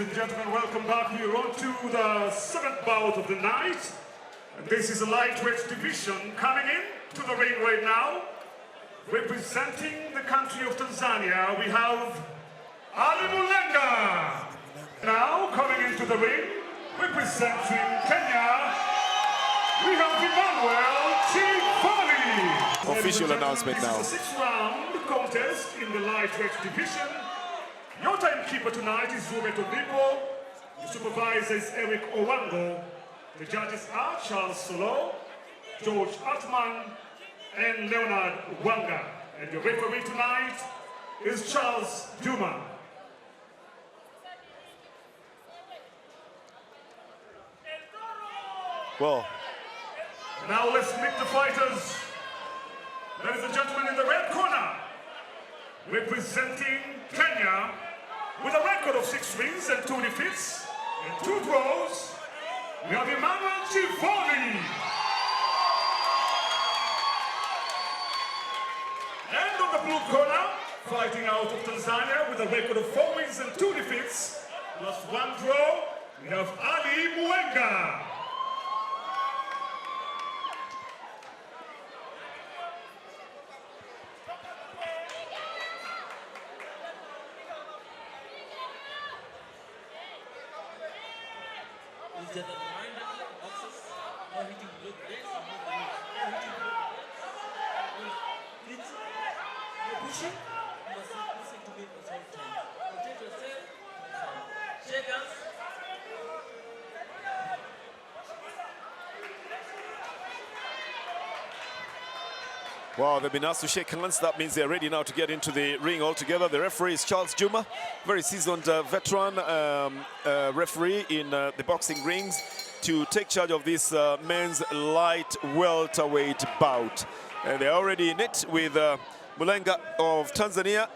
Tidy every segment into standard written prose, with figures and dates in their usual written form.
and gentlemen, welcome back. We are on to the seventh bout of the night. And this is a lightweight division coming in to the ring right now. Representing the country of Tanzania, we have Ally Mulenga. Now coming into the ring, representing Kenya, we have Emmanuel Chivoli. Official announcement now. This is the 6th-round contest in the lightweight division. Your timekeeper tonight is Roberto Bipo. The supervisor is Eric Owango. The judges are Charles Solo, George Atman, and Leonard Wanga. And your referee tonight is Charles Duma. Well, now let's meet the fighters. Ladies and gentlemen, in the red corner, representing Kenya, with a record of 6 wins and 2 defeats and 2 draws, we have Emmanuel Chivoli. And on the blue corner, fighting out of Tanzania with a record of 4 wins and 2 defeats, plus 1 draw, we have Ally Mulenga. Is that a reminder of boxes? No hitting blood this, no hitting blood. No pushing. You must listen to me at all times. Protect yourself. Shake hands. wow, they've been asked to shake hands. That means they're ready now to get into the ring altogether. The referee is Charles Juma, very seasoned veteran referee in the boxing rings, to take charge of this men's light welterweight bout. And they're already in it with Mulenga of Tanzania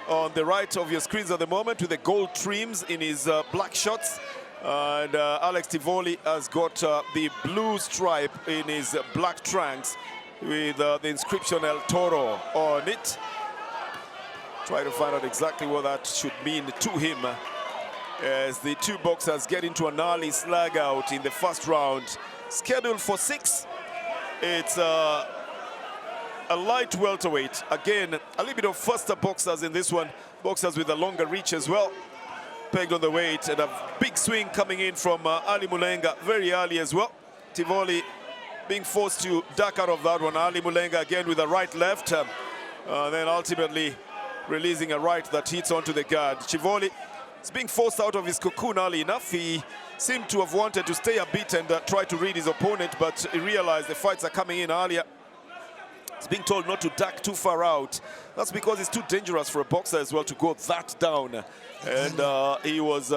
on the right of your screens at the moment, with the gold trims in his black shorts. And Alex Chivoli has got the blue stripe in his black trunks, with the inscription El Toro on it. Try to find out exactly what that should mean to him, as the two boxers get into an early slug out in the first round. Scheduled for 6. It's a light welterweight. Again, a little bit of faster boxers in this one. Boxers with a longer reach as well. Pegged on the weight, and a big swing coming in from Ally Mulenga very early as well. Chivoli being forced to duck out of that one. Ally Mulenga again with a right-left, then ultimately releasing a right that hits onto the guard. Chivoli is being forced out of his cocoon early enough. He seemed to have wanted to stay a bit and try to read his opponent, but he realized the fights are coming in earlier. He's being told not to duck too far out. That's because it's too dangerous for a boxer as well to go that down. And he was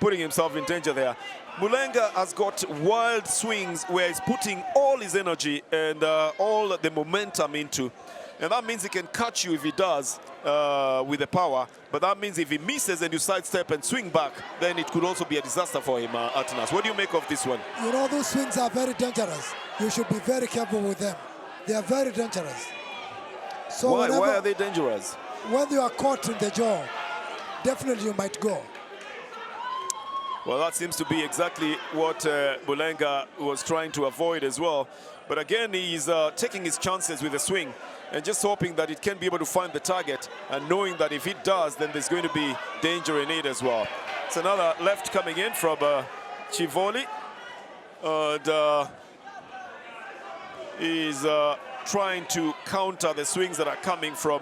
putting himself in danger there. Mulenga has got wild swings where he's putting all his energy and all the momentum into. And that means he can catch you if he does with the power. But that means if he misses and you sidestep and swing back, then it could also be a disaster for him, Atnas. What do you make of this one? You know, those swings are very dangerous. You should be very careful with them. They are very dangerous. So why are they dangerous? When you are caught in the jaw, definitely you might go. Well, that seems to be exactly what Mulenga was trying to avoid as well. But again, he's taking his chances with the swing and just hoping that it can be able to find the target, and knowing that if it does, then there's going to be danger in it as well. It's another left coming in from Chivoli. And he's trying to counter the swings that are coming from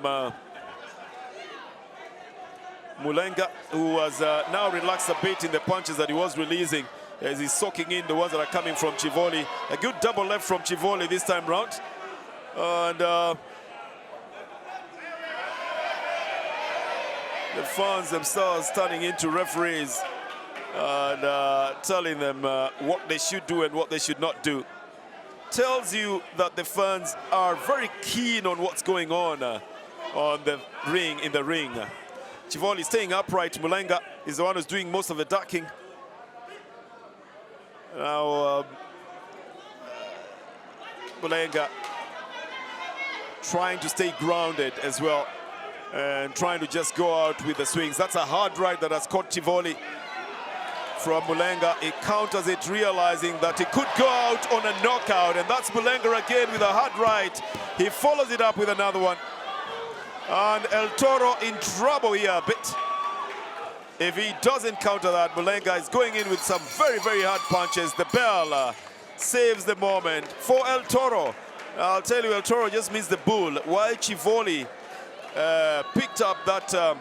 Mulenga, who has now relaxed a bit in the punches that he was releasing, as he's soaking in the ones that are coming from Chivoli. A good double left from Chivoli this time round. And the fans themselves turning into referees and telling them what they should do and what they should not do. Tells you that the fans are very keen on what's going on the ring, in the ring. Chivoli staying upright. Mulenga is the one who's doing most of the ducking. Now Mulenga trying to stay grounded as well, and trying to just go out with the swings. That's a hard right that has caught Chivoli from Mulenga. He counters it, realizing that he could go out on a knockout, and that's Mulenga again with a hard right. He follows it up with another one. And El Toro in trouble here a bit. If he doesn't counter that, Mulenga is going in with some very, very hard punches. The bell saves the moment for El Toro. I'll tell you, El Toro just means the bull. While Chivoli picked up that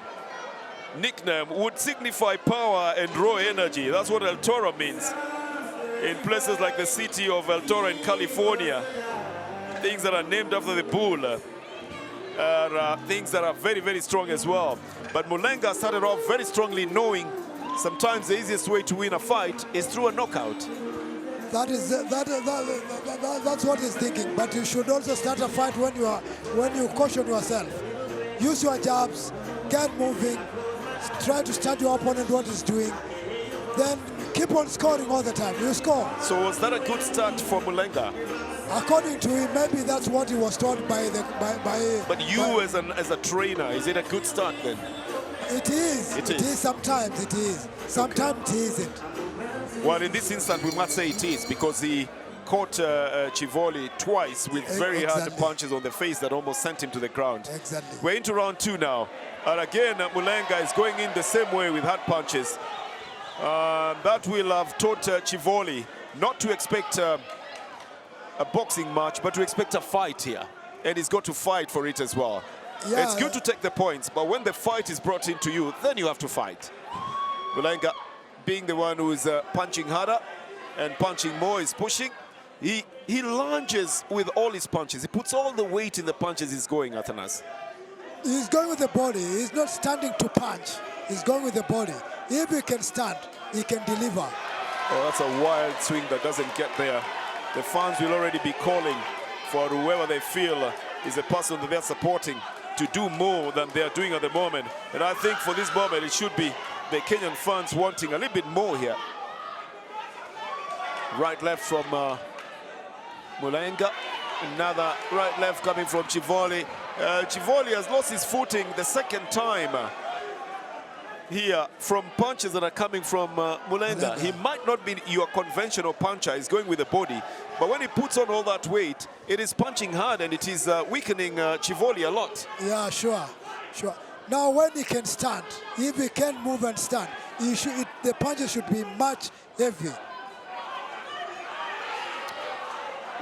nickname, would signify power and raw energy. That's what El Toro means. In places like the city of El Toro in California, things that are named after the bull are things that are very, very strong as well. But Mulenga started off very strongly, knowing sometimes the easiest way to win a fight is through a knockout. That's what he's thinking. But you should also start a fight when you caution yourself. Use your jabs, get moving, try to study your opponent what he's doing. Then keep on scoring all the time. You score. So was that a good start for Mulenga? According to him, maybe that's what he was taught by the But you as a trainer, is it a good start then? It is. It is. Sometimes it is. Sometimes it isn't. Well, in this instance, we must say it is, because he caught Chivoli twice with very hard punches on the face that almost sent him to the ground. Exactly. We're into round 2 now. And again, Mulenga is going in the same way with hard punches. That will have taught Chivoli not to expect a boxing match, but to expect a fight here. And he's got to fight for it as well. Yeah, it's good to take the points, but when the fight is brought into you, then you have to fight. Mulenga being the one who is punching harder and punching more, is pushing. He lunges with all his punches. He puts all the weight in the punches he's going, Athanas. He's going with the body. He's not standing to punch. He's going with the body. If he can stand, he can deliver. Oh, that's a wild swing that doesn't get there. The fans will already be calling for whoever they feel is the person that they're supporting to do more than they're doing at the moment. And I think for this moment, it should be the Kenyan fans wanting a little bit more here. Right, left from Mulenga. Another right-left coming from Chivoli. Chivoli has lost his footing the second time here from punches that are coming from Mulenga. He might not be your conventional puncher. He's going with the body. But when he puts on all that weight, it is punching hard, and it is weakening Chivoli a lot. Yeah, sure. Now, when he can stand, if he can move and stand, the punches should be much heavy.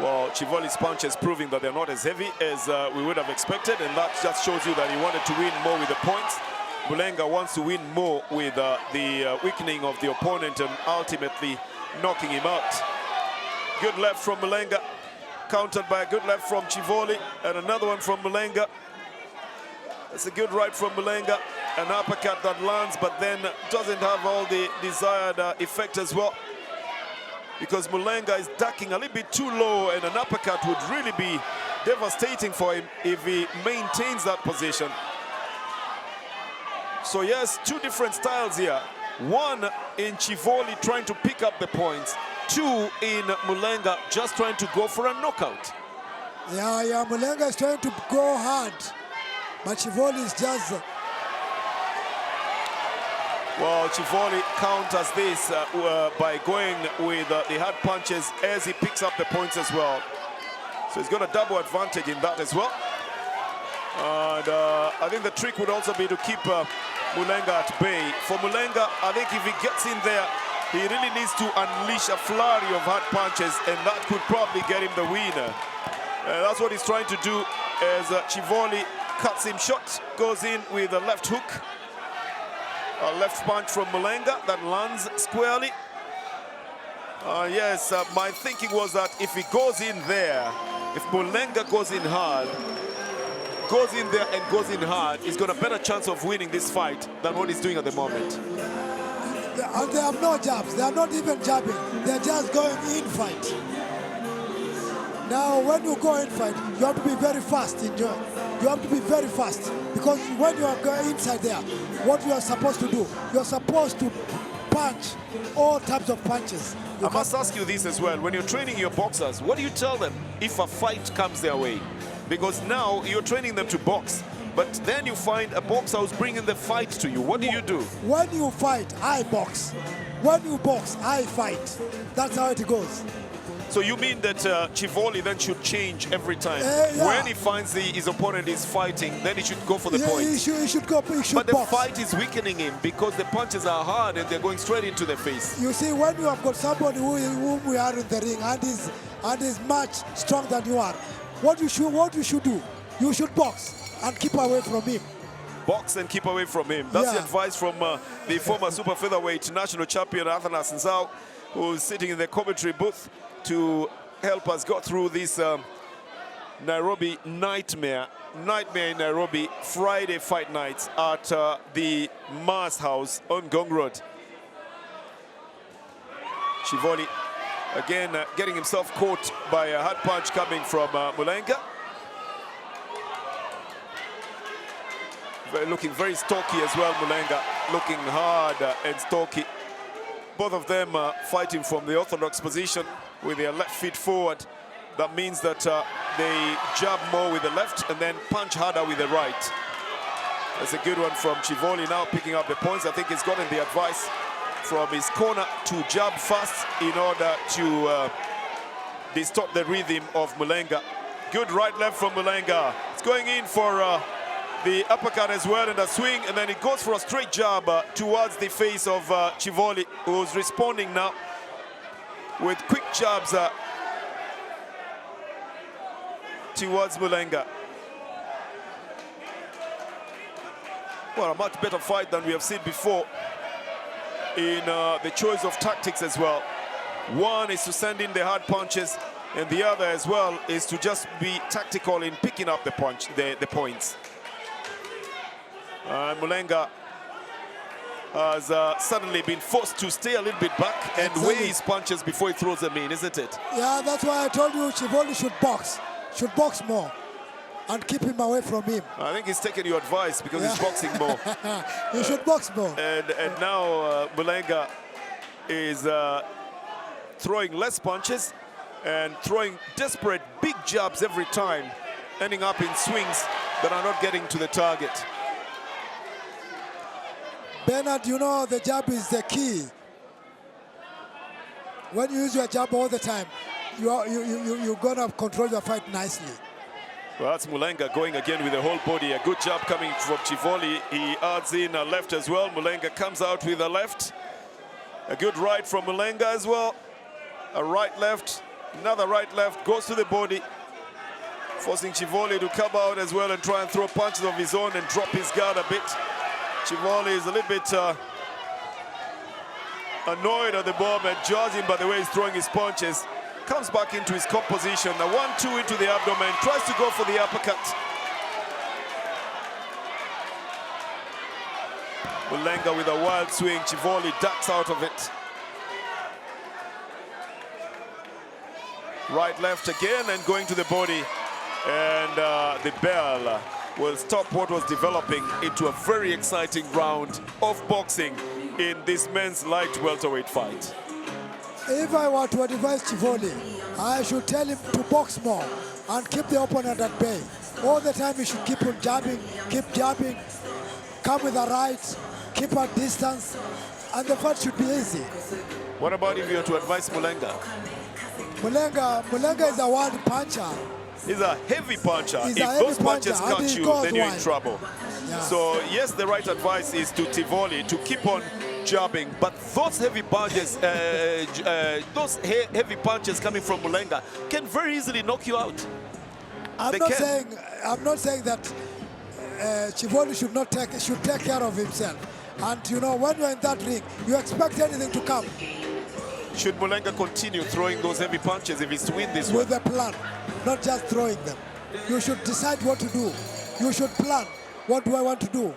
Well, Chivoli's punches proving that they're not as heavy as we would have expected, and that just shows you that he wanted to win more with the points. Mulenga wants to win more with the weakening of the opponent and ultimately knocking him out. Good left from Mulenga, countered by a good left from Chivoli, and another one from Mulenga. That's a good right from Mulenga, an uppercut that lands but then doesn't have all the desired effect as well, because Mulenga is ducking a little bit too low, and an uppercut would really be devastating for him if he maintains that position. So yes, two different styles here. One in Chivoli trying to pick up the points. Two in Mulenga just trying to go for a knockout. Yeah, Mulenga is trying to go hard, but Chivoli is just... Well, Chivoli counters this by going with the hard punches as he picks up the points as well. So he's got a double advantage in that as well. And I think the trick would also be to keep Mulenga at bay. For Mulenga, I think if he gets in there, he really needs to unleash a flurry of hard punches, and that could probably get him the winner. That's what he's trying to do as Chivoli cuts him short, goes in with a left hook. A left punch from Mulenga that lands squarely. Yes, my thinking was that if he goes in there, if Mulenga goes in hard, goes in there and goes in hard, he's got a better chance of winning this fight than what he's doing at the moment. They have no jabs. They are not even jabbing. They're just going in fight. Now, when you go in fight, you have to be very fast. You have to be very fast, because when you are going inside there, what you are supposed to do, you are supposed to punch all types of punches. I must ask you this as well. When you're training your boxers, what do you tell them if a fight comes their way? Because now you're training them to box, but then you find a boxer who's bringing the fight to you. What do you do? When you fight, I box. when you box, I fight. That's how it goes. So you mean that Chivoli then should change every time? Yeah. When he finds his opponent is fighting, then he should go for the Yeah, point. he should go. He should But the box. fight is weakening him because the punches are hard and they're going straight into the face. You see, when you have got somebody whom we are in the ring and is much stronger than you are, what you should do? You should box and keep away from him. Box and keep away from him. That's the advice from the former super featherweight national champion Athanas Nsao, who's sitting in the commentary booth to help us go through this Nairobi nightmare in Nairobi, Friday fight nights at the Mars House on Gong Road. Chivoli again getting himself caught by a hard punch coming from Mulenga. Looking very stocky as well, Mulenga, looking hard and stocky. Both of them fighting from the orthodox position with their left feet forward. That means that they jab more with the left and then punch harder with the right. That's a good one from Chivoli, now picking up the points. I think he's gotten the advice from his corner to jab fast in order to distort the rhythm of Mulenga. Good right-left from Mulenga. It's going in for the uppercut as well and a swing, and then it goes for a straight jab towards the face of Chivoli, who's responding now with quick jabs towards Mulenga. Well, a much better fight than we have seen before in the choice of tactics as well. One is to send in the hard punches, and the other as well is to just be tactical in picking up the points. Mulenga has suddenly been forced to stay a little bit back and weigh his punches before he throws them in, isn't it? Yeah, that's why I told you Chivoli should box more and keep him away from him. I think he's taken your advice because he's boxing more. He should box more. And now Mulenga is throwing less punches and throwing desperate big jabs every time, ending up in swings that are not getting to the target. Bernard, you know the jab is the key. When you use your jab all the time, you're gonna control your fight nicely. Well, that's Mulenga going again with the whole body. A good job coming from Chivoli. He adds in a left as well. Mulenga comes out with a left. A good right from Mulenga as well. A right-left, another right-left, goes to the body, forcing Chivoli to come out as well and try and throw punches of his own and drop his guard a bit. Chivoli is a little bit annoyed at the moment, judging by the way he's throwing his punches. Comes back into his composition, a 1-2 into the abdomen, tries to go for the uppercut. Mulenga with a wild swing, Chivoli ducks out of it. Right, left again and going to the body. And the bell will stop what was developing into a very exciting round of boxing in this men's light welterweight fight. If I were to advise Chivoli, I should tell him to box more and keep the opponent at bay. All the time he should keep on jabbing, come with the rights, keep a distance, and the fight should be easy. What about if you were to advise Mulenga? Mulenga is a wild puncher. He's a heavy puncher. If those punches catch you, then you're in trouble. Yeah. So yes, the right advice is to Chivoli to keep on jabbing, but those heavy punches, heavy punches coming from Mulenga can very easily knock you out. I'm not saying that Chivoli should take care of himself. And you know, when you're in that ring, you expect anything to come. Should Mulenga continue throwing those heavy punches if he's to win this one? With a plan, not just throwing them. You should decide what to do. You should plan. What do I want to do?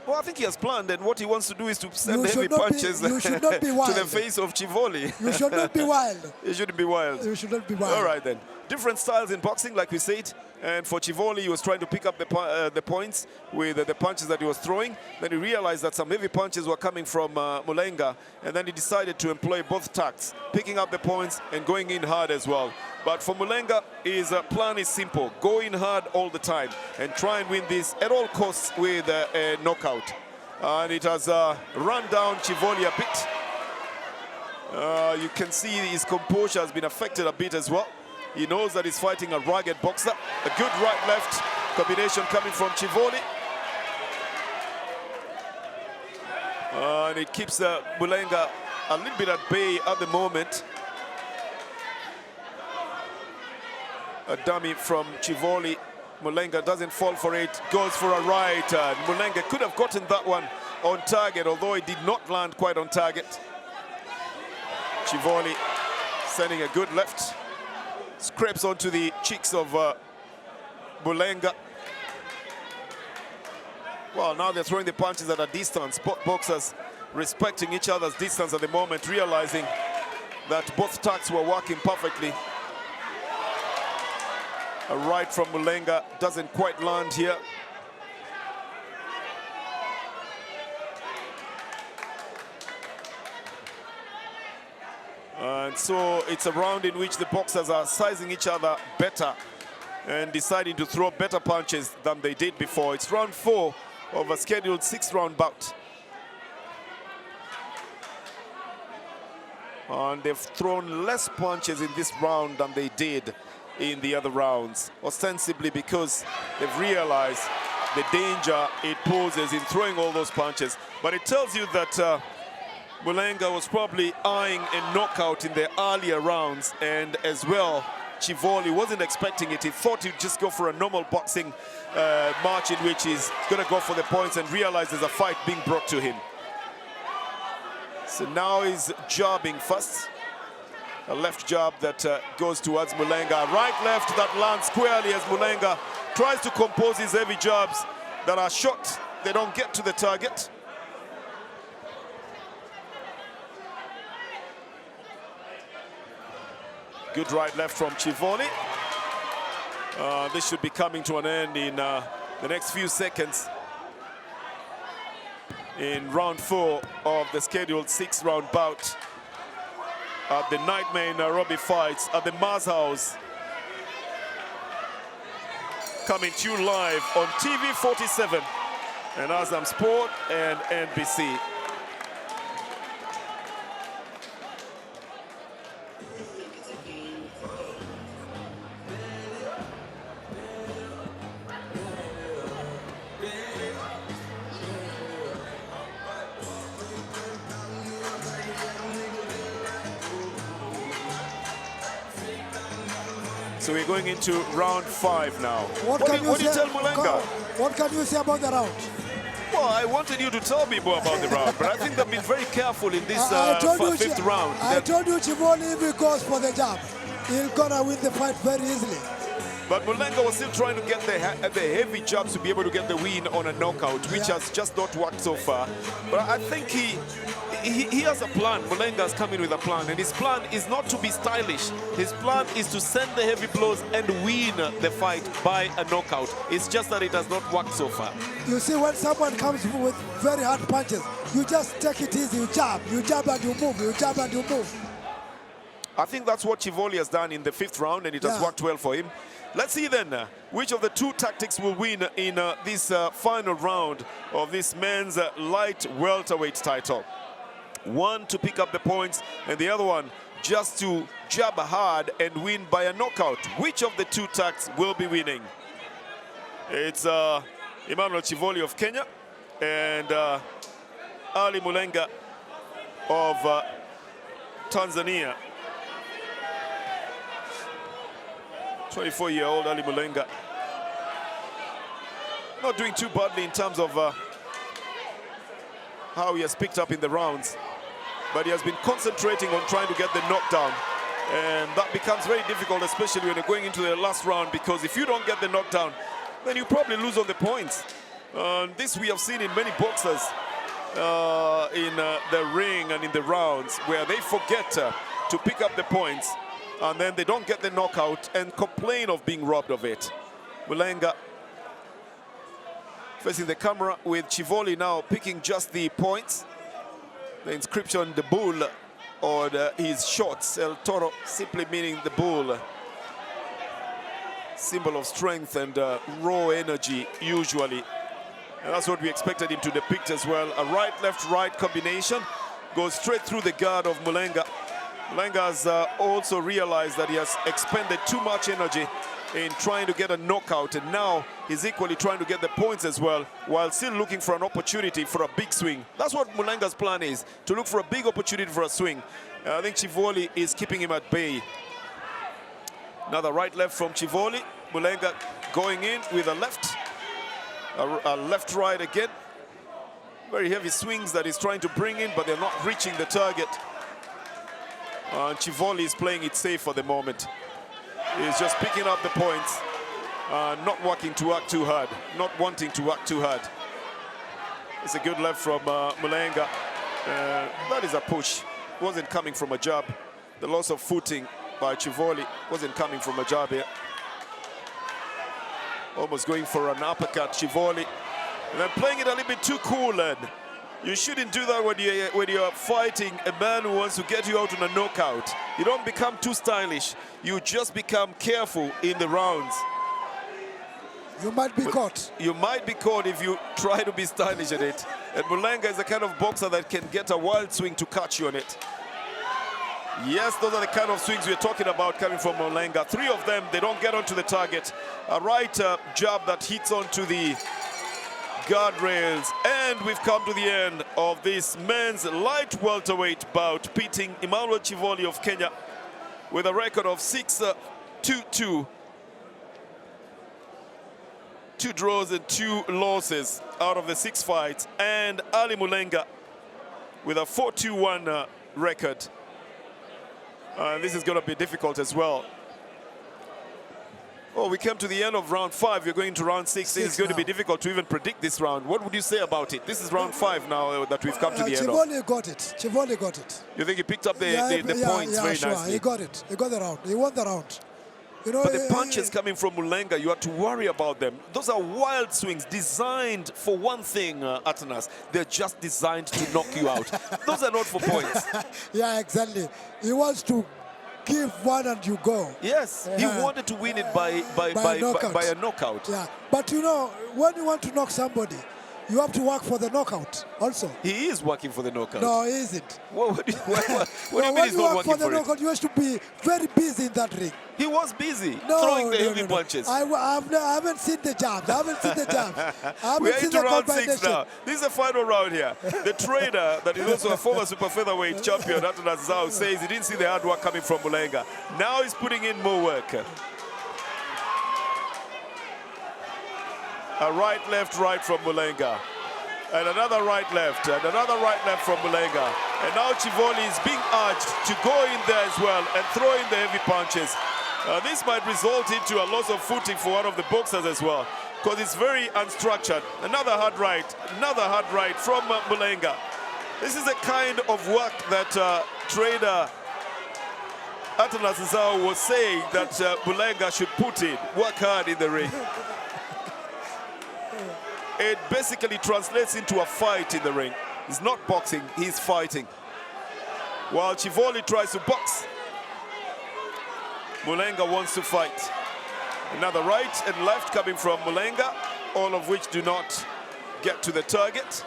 Well, I think he has planned, and what he wants to do is to send You heavy should not be- punches you should not be to wild. the face of Chivoli. You should not be wild. You shouldn't be wild. You should not be wild. All right then. Different styles in boxing, like we said. And for Chivoli, he was trying to pick up the points with the punches that he was throwing. Then he realized that some heavy punches were coming from Mulenga, and then he decided to employ both tactics, picking up the points and going in hard as well. But for Mulenga, his plan is simple: go in hard all the time and try and win this at all costs with a knockout. And it has run down Chivoli a bit. You can see his composure has been affected a bit as well. He knows that he's fighting a rugged boxer. A good right-left combination coming from Chivoli. And it keeps Mulenga a little bit at bay at the moment. A dummy from Chivoli. Mulenga doesn't fall for it, goes for a right. Mulenga could have gotten that one on target, although it did not land quite on target. Chivoli sending a good left. Scrapes onto the cheeks of Mulenga. Well, now they're throwing the punches at a distance. Both boxers respecting each other's distance at the moment, realizing that both attacks were working perfectly. A right from Mulenga doesn't quite land here. And so it's a round in which the boxers are sizing each other better and deciding to throw better punches than they did before. It's round 4 of a scheduled 6-round bout. And they've thrown less punches in this round than they did in the other rounds, ostensibly because they've realized the danger it poses in throwing all those punches. But it tells you that Mulenga was probably eyeing a knockout in the earlier rounds, and as well, Chivoli wasn't expecting it. He thought he'd just go for a normal boxing match in which he's going to go for the points and realize there's a fight being brought to him. So now he's jabbing first. A left jab that goes towards Mulenga. Right left that lands squarely as Mulenga tries to compose his heavy jabs that are short. They don't get to the target. Good right left from Chivoli. This should be coming to an end in the next few seconds. In round 4 of the scheduled 6-round bout at the Nightmare in Nairobi Fights at the Mars House. Coming to you live on TV 47 and Azam Sport and NBC. So we're going into round 5 now. What do you tell Mulenga? What can you say about the round? Well, I wanted you to tell me more about the round, but I think they've been very careful in this 5th round. I told you Chivoli, if he goes for the jab, he's gonna win the fight very easily. But Mulenga was still trying to get the heavy jabs to be able to get the win on a knockout, which has just not worked so far. But I think he has a plan. Mulenga's coming with a plan, and his plan is not to be stylish. His plan is to send the heavy blows and win the fight by a knockout. It's just that it has not worked so far. You see, when someone comes with very hard punches, you just take it easy, you jab and you move, you jab and you move. I think that's what Chivoli has done in the 5th round, and it has worked well for him. Let's see then which of the two tactics will win in this final round of this men's light welterweight title. One to pick up the points, and the other one just to jab hard and win by a knockout. Which of the two tactics will be winning? It's Emmanuel Chivoli of Kenya and Ally Mulenga of Tanzania. 24-year-old Ally Mulenga. Not doing too badly in terms of how he has picked up in the rounds, but he has been concentrating on trying to get the knockdown, and that becomes very difficult, especially when you're going into the last round, because if you don't get the knockdown, then you probably lose on the points. This we have seen in many boxers in the ring and in the rounds, where they forget to pick up the points, and then they don't get the knockout and complain of being robbed of it. Mulenga facing the camera with Chivoli now picking just the points. The inscription, the bull, on his shorts, El Toro, simply meaning the bull. Symbol of strength and raw energy, usually. And that's what we expected him to depict as well. A right-left-right combination goes straight through the guard of Mulenga. Mulenga has also realized that he has expended too much energy in trying to get a knockout, and now he's equally trying to get the points as well, while still looking for an opportunity for a big swing. That's what Mulenga's plan is, to look for a big opportunity for a swing. I think Chivoli is keeping him at bay. Another right-left from Chivoli. Mulenga going in with a left. A left-right again. Very heavy swings that he's trying to bring in, but they're not reaching the target. Chivoli is playing it safe for the moment. He's just picking up the points, not wanting to work too hard. Not wanting to work too hard. It's a good left from Mulenga. That is a push. Wasn't coming from a jab. The loss of footing by Chivoli wasn't coming from a jab here. Almost going for an uppercut, Chivoli. And then playing it a little bit too cool, lad. You shouldn't do that when you're fighting a man who wants to get you out on a knockout. You don't become too stylish. You just become careful in the rounds. You might be caught. You might be caught if you try to be stylish at it. And Mulenga is the kind of boxer that can get a wild swing to catch you on it. Yes, those are the kind of swings we're talking about coming from Mulenga. 3 of them, they don't get onto the target. A right jab that hits onto the guardrails. And we've come to the end of this men's light welterweight bout, pitting Emmanuel Chivoli of Kenya with a record of 6-2-2. 2 draws and 2 losses out of the 6 fights, and Ally Mulenga with a 4-2-1 record. This is going to be difficult as well. Oh, we came to the end of round 5. We're going to round 6. It's going to be difficult to even predict this round. What would you say about it? This is round 5 now that we've come to the end of. Chivoli got it. Chivoli got it. You think he picked up the points very nicely? He got it. He got the round. He won the round. You know, but the punches coming from Mulenga, you have to worry about them. Those are wild swings designed for one thing, Atanas. They're just designed to knock you out. Those are not for points. Yeah, exactly. He wants to give one and you go. Yes, he wanted to win it by a knockout. Yeah, but you know, when you want to knock somebody, you have to work for the knockout also. He is working for the knockout. No, he isn't. What do you mean he's not working for knockout, you have to be very busy in that ring. He was busy throwing the heavy punches. I haven't seen the jabs. I haven't seen the jabs. I haven't We're seen into the round 6 combination. now. This is the final round here. The trader, that is also a former super featherweight champion, Atanas Zhao, says he didn't see the hard work coming from Mulenga. Now he's putting in more work. A right from Mulenga. And another right-left, and another right-left from Mulenga. And now Chivoli is being urged to go in there as well and throw in the heavy punches. This might result into a loss of footing for one of the boxers as well, because it's very unstructured. Another hard right from Mulenga. This is the kind of work that trader Atanas Zhao was saying that Mulenga should put in. Work hard in the ring. It basically translates into a fight in the ring. It's not boxing, he's fighting. While Chivoli tries to box, Mulenga wants to fight. Another right and left coming from Mulenga, all of which do not get to the target.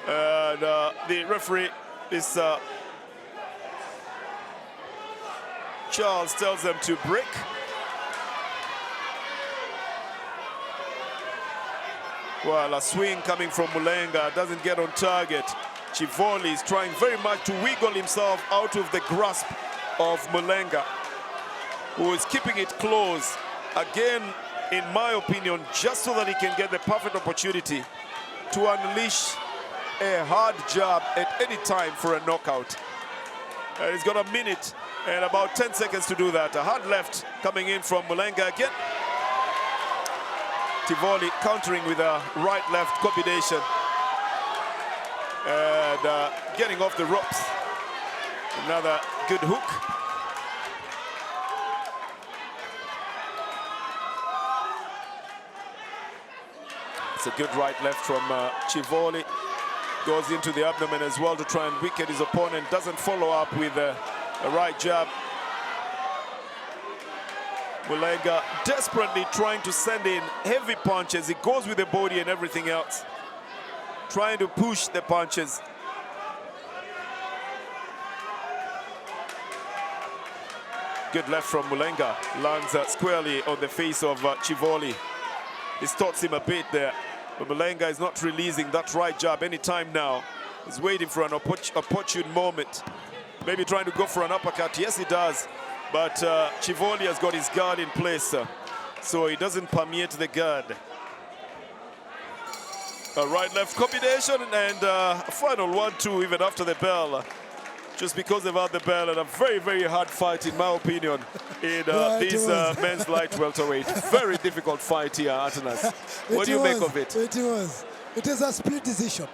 And the referee is Charles tells them to break. Well, a swing coming from Mulenga doesn't get on target. Chivoli is trying very much to wiggle himself out of the grasp of Mulenga, who is keeping it close. Again, in my opinion, just so that he can get the perfect opportunity to unleash a hard jab at any time for a knockout. And he's got a minute and about 10 seconds to do that. A hard left coming in from Mulenga again. Chivoli countering with a right-left combination and getting off the ropes. Another good hook. It's a good right-left from Chivoli. Goes into the abdomen as well to try and weaken his opponent. Doesn't follow up with a right jab. Mulenga desperately trying to send in heavy punches. He goes with the body and everything else, trying to push the punches. Good left from Mulenga. Lands squarely on the face of Chivoli. Distorts him a bit there. But Mulenga is not releasing that right jab anytime now. He's waiting for an opportune moment. Maybe trying to go for an uppercut. Yes, he does. But Chivoli has got his guard in place. So he doesn't permeate the guard. A right-left combination and a final 1-2 even after the bell. Just because they've had the bell, and a very, very hard fight, in my opinion, in this men's light welterweight. Very difficult fight here, Atanas. What do you make of it? It was. It is a split decision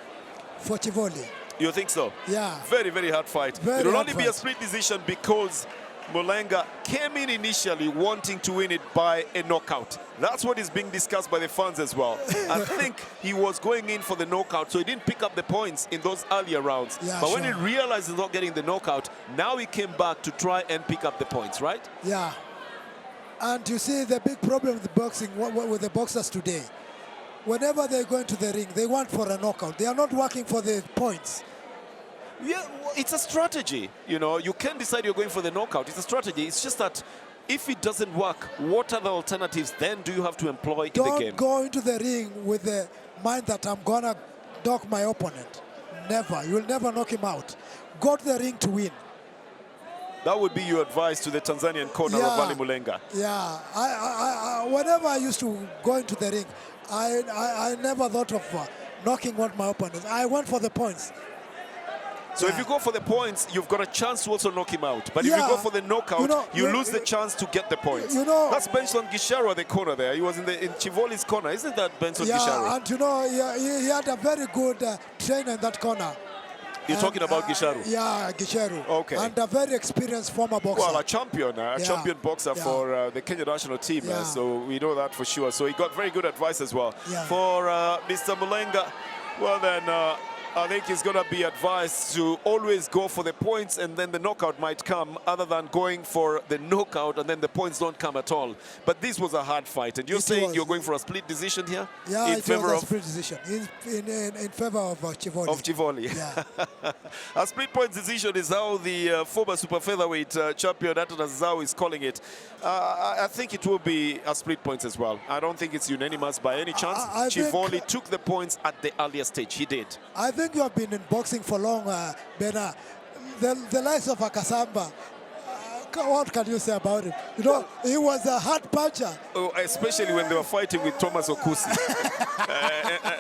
for Chivoli. You think so? Yeah. Very, very hard fight. Very it will hard only be a split decision because Mulenga came in initially wanting to win it by a knockout. That's what is being discussed by the fans as well. I think he was going in for the knockout, so he didn't pick up the points in those earlier rounds. Yeah, but when he realized he's not getting the knockout, now he came back to try and pick up the points, right? Yeah. And you see the big problem with the boxing, with the boxers today. Whenever they go into the ring, they want for a knockout. They are not working for the points. Yeah, well, it's a strategy. You know, you can decide you're going for the knockout. It's a strategy. It's just that if it doesn't work, what other alternatives then do you have to employ in the game? Don't go into the ring with the mind that I'm going to knock my opponent. Never. You'll never knock him out. Go to the ring to win. That would be your advice to the Tanzanian corner of Ally Mulenga. Yeah. Whenever I used to go into the ring, I never thought of knocking out my opponent. I went for the points. So if you go for the points, you've got a chance to also knock him out. But if you go for the knockout, you lose the chance to get the points. That's Benson Gisharo at the corner there. He was in Chivoli's corner. Isn't that Benson Gisharo? Yeah, and he had a very good trainer in that corner. You're talking about Gisharo? Yeah, Gisharo. Okay. And a very experienced former boxer. Well, a champion boxer for the Kenya national team. So we know that for sure. So he got very good advice as well. Yeah. For Mr. Mulenga, well then, I think he's going to be advised to always go for the points and then the knockout might come, other than going for the knockout and then the points don't come at all. But this was a hard fight. And you're saying you're going for a split decision here? Yeah, it was a split decision in favor of Chivoli. Of Chivoli. Yeah. A split point decision is how the former super featherweight champion Atanas Zau is calling it. I think it will be a split points as well. I don't think it's unanimous by any chance. Chivoli took the points at the earlier stage. He did. I think you have been in boxing for long, Bena. The likes of Akasamba, what can you say about him? You know, he was a hard puncher. Oh, especially when they were fighting with Thomas Okusi.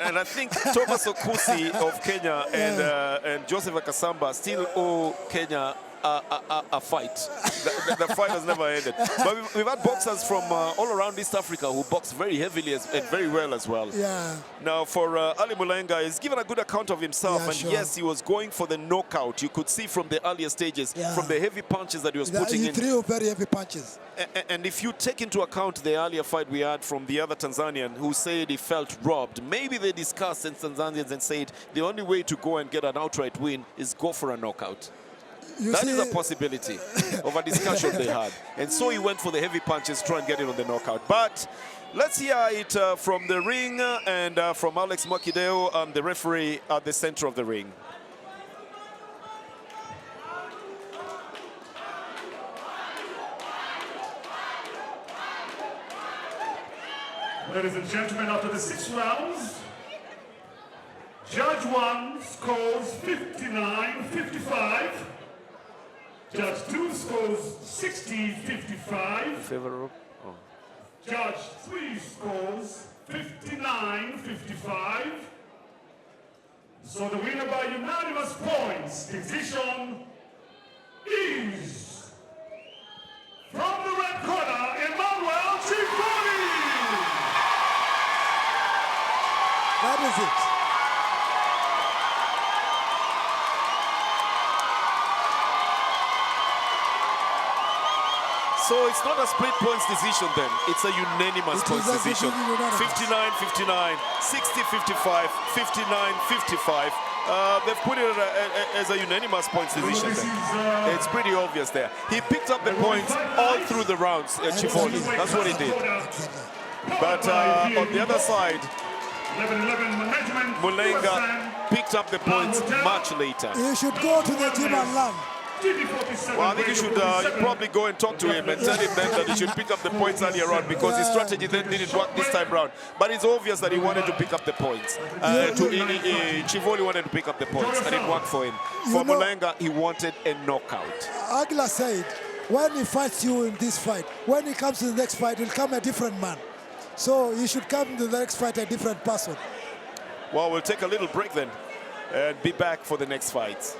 And I think Thomas Okusi of Kenya and Joseph Akasamba still owe Kenya a fight. The fight has never ended. But we've had boxers from all around East Africa who box very heavily and very well as well. Yeah. Now for Ally Mulenga, he's given a good account of himself. Yes, he was going for the knockout. You could see from the earlier stages, from the heavy punches that he was putting in. He threw very heavy punches. And if you take into account the earlier fight we had from the other Tanzanian who said he felt robbed, maybe they discussed in Tanzanians and said the only way to go and get an outright win is go for a knockout. That is a possibility of a discussion they had. And so he went for the heavy punches, try and get it on the knockout. But let's hear it from the ring and from Alex Mwakideo, the referee at the center of the ring. Ladies and gentlemen, after the 6 rounds, Judge 1 scores 59-55. Judge 2 scores 60-55. Favorable. Oh. Judge 3 scores 59-55. So the winner by unanimous points decision is from the red corner, Emmanuel Chivoli. That is it. So it's not a split points decision then, it's a unanimous points decision. 59-59, 60-55, 59-55. They've put it as a unanimous points decision then. It's pretty obvious there. He picked up the points all through the rounds, Chivoli. That's what he did. But on the other side, Mulenga picked up the points much later. You should go to the gym and learn. TD47 Well, I think you should probably go and talk to him and tell him then that he should pick up the points earlier on, because his strategy then didn't work this time round. But it's obvious that he wanted to pick up the points. Chivoli wanted to pick up the points, and it worked for him. For Mulenga, he wanted a knockout. Aguilar said, when he fights you in this fight, when he comes to the next fight, he'll come a different man. So you should come to the next fight a different person. Well, we'll take a little break then and be back for the next fights.